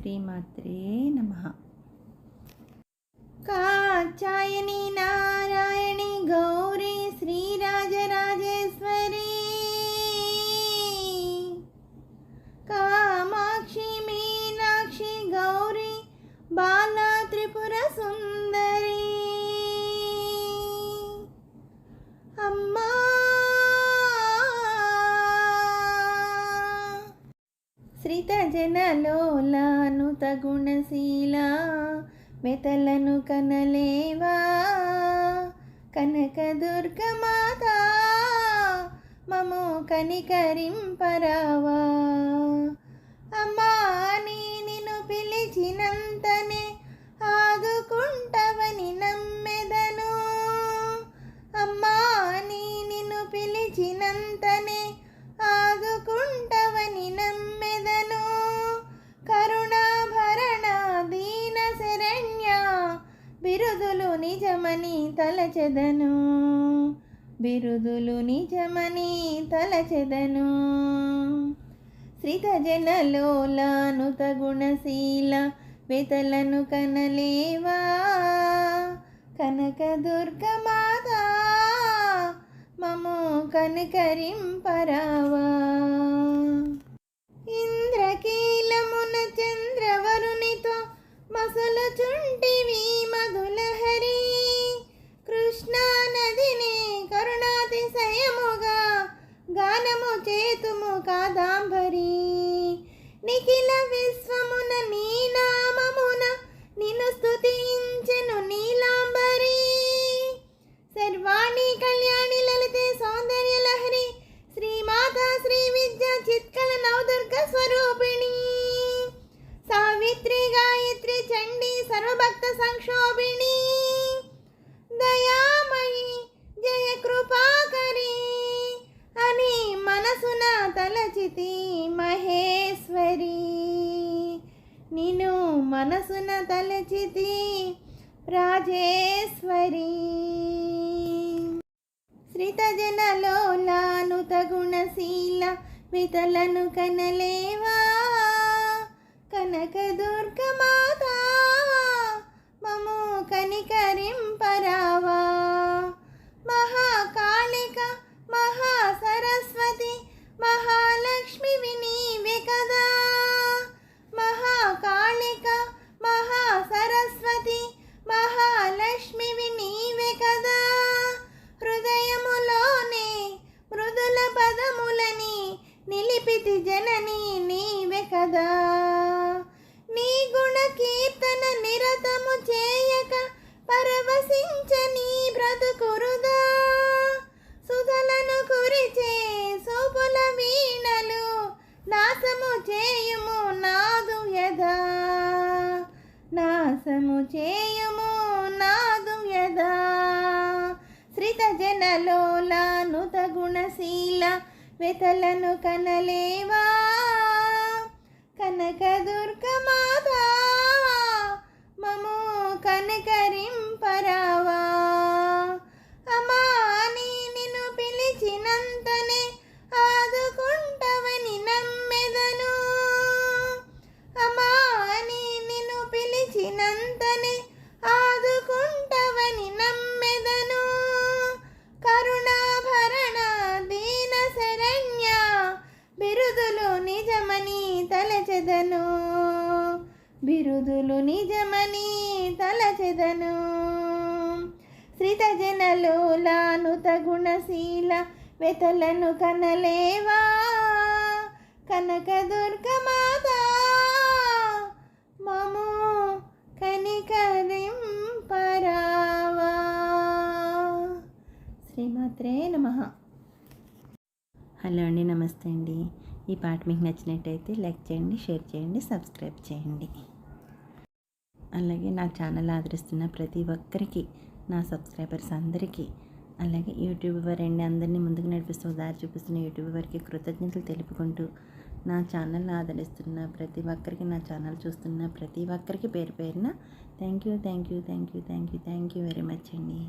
శ్రీమాత్రే నమః. కాచాయని నారాయణి గౌరీ శ్రీరాజరాజేశ్వరి కామాక్షి మీనాక్షి గౌరీ బాలా త్రిపుర సుందరి అమ్మా శ్రిత జనలోలానుత గుణశీల మెతలను కనలేవా కనక దుర్గమాత మము కనికరింపరావా. అమ్మా నీ నిన్ను పిలిచినంతనే ఆదుకుంటవని నమ్మెదను. అమ్మా నీ నిన్ను పిలిచినంతనే ఆదుకుంటవని నమ్మెదను. కరుణాభరణ దీన శరణ్య బిరుదులు నిజమని తలచెదను. బిరుదులు నిజమని తలచెదను. శ్రిత జనలోలానుత గుణశీల వెతలను కనలేవా కనక దుర్గమాత మము కనికరింపరావా. ఇంద్రకీలమున చంద్రవరునితో మసలుచుంటివి మధులహరి కృష్ణా నదిని కరుణాతిశయముగా గానము చేతుము కాదాంబరి. నిఖిల విశ్వమున నీ నామమున నిన్ను స్తుతించెను నీలాంబరి. సర్వాణి కళ్యాణి లలితే సౌందర్య లహరి శ్రీమాత శ్రీ విద్యా చిత్కళ నవదుర్గ స్వరూపిణి. సావిత్రి గాయత్రి చండీ సర్వభక్త సంక్షోభిణి. దయామయి జయ కృపాకరి అని మనసున తలచితి మహేశ్వరి. నిన్ను మనసున తలచితి రాజేశ్వరి. శ్రిత జనలోలానుత గుణశీల వితలను కనలేవా కనక దుర్గమాత మము కనికరింపరావా. మహాకాళిక మహాసరస్వతి మహాలక్ష్మి నీవే కదా. మహాకాళిక మహాసరస్వతి మహాలక్ష్మి నీవే కదా. హృదయములోనే మృదుల పదములని నిలిపితి జనని నీవే కదా. నీ గుణ కీర్తన నిరతము చేయక పరవశించని బ్రతుకురుదా. సుధలను కురిచే సోపుల వీణలు నాశము చేయుము నాదు యదా. నాశము చేయుము నాదు యదా. శ్రిత జనలోలానుత గుణశీల వెతలను కనలేవా కనక దుర్గమాత మము కనికరింపరావా. అమ్మా నీ నిన్ను పిలిచినంతనే ఆదుకుంటవని నమ్మెదను. అమ్మా నీ నిన్ను పిలిచినంతనే ఆదుకుంటవని నమ్మెదను. కరుణాభరణ దీన శరణ్య బిరుదులు నిజమని తలచెదను. బిరుదులు నిజమని తలచెదను. శ్రిత జనలోలానుత గుణశీల వెతలను కనలేవా కనక దుర్గమాత మము కనికరింపరావా. శ్రీమాత్రే నమః. హలో అండి, నమస్తే అండి. ఈ పాట మీకు నచ్చినట్టయితే లైక్ చేయండి, షేర్ చేయండి, సబ్స్క్రైబ్ చేయండి. అలాగే నా ఛానల్ ఆదరిస్తున్న ప్రతి ఒక్కరికి, నా సబ్స్క్రైబర్స్ అందరికీ, అలాగే యూట్యూబర్ అండి అందరినీ ముందుకు నడిపిస్తూ దారి చూపిస్తున్న యూట్యూబర్కి కృతజ్ఞతలు తెలుపుకుంటూ, నా ఛానల్ ఆదరిస్తున్న ప్రతి ఒక్కరికి, నా ఛానల్ చూస్తున్న ప్రతి ఒక్కరికి పేరు పేరున థ్యాంక్ యూ వెరీ మచ్ అండి.